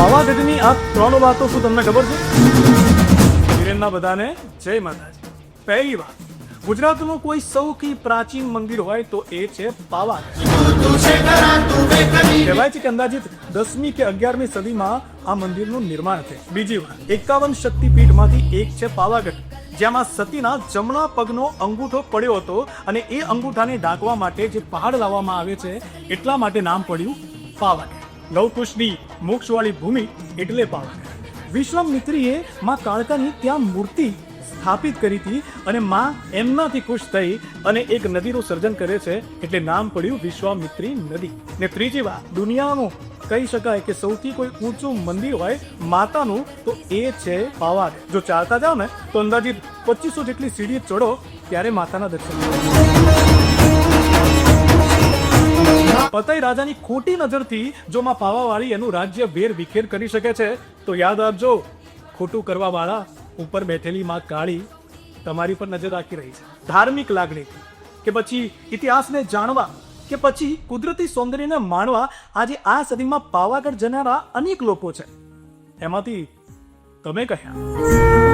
પાવાગઢની આ 3 વાતો શું તમને ખબર છે? હિરેનના બધાને જય માતાજી. પહેલી વાત, ગુજરાતનું કોઈ સૌથી પ્રાચીન મંદિર હોય તો એ છે પાવાગઢ. કહેવાય છે કે અંદાજિત 10મી કે 11મી સદીમાં આ મંદિરનું નિર્માણ થયું. બીજી વાત, 51 શક્તિપીઠમાંથી એક છે પાવાગઢ, જેમાં સતીના જમણા પગનો અંગૂઠો પડ્યો હતો અને એ અંગૂઠાને ઢાંકવા માટે જે પહાડ લાવવામાં આવે છે એટલા માટે નામ પડ્યું પાવાગઢ. લવકુશની મોક્ષવાળી ભૂમિ એટલે પાવાગઢ. વિશ્વામિત્રીએ માં કાળકાની ત્યાં મૂર્તિ સ્થાપિત કરી હતી અને માં એમનાથી ખુશ થઈ અને એક નદીનું સર્જન કરે છે એટલે નામ પડ્યું વિશ્વામિત્રી નદી. ને ત્રીજી વાત, દુનિયાનું કહી શકાય કે સૌથી કોઈ ઊંચું મંદિર હોય માતાનું તો એ છે પાવાગઢ. જો ચાલતા જાઓ ને તો અંદાજિત 2500 જેટલી સીડી ચડો ત્યારે માતાના દર્શન કરો. પતઈ રાજાની ખોટી નજરથી જો માં પાવાવાળી એનું રાજ્ય વેર વિખેર કરી શકે છે તો યાદ રાખજો, ખોટું કરવા વાળા ઉપર બેઠેલી માં કાળી તમારી પર નજર રાખી રહી છે. ધાર્મિક લાગણી કે પછી ઇતિહાસને જાણવા કે પછી કુદરતી સૌંદર્યને માણવા આજે આ સદીમાં પાવાગઢ જનારા અનેક લોકો છે. એમાંથી તમે કયા?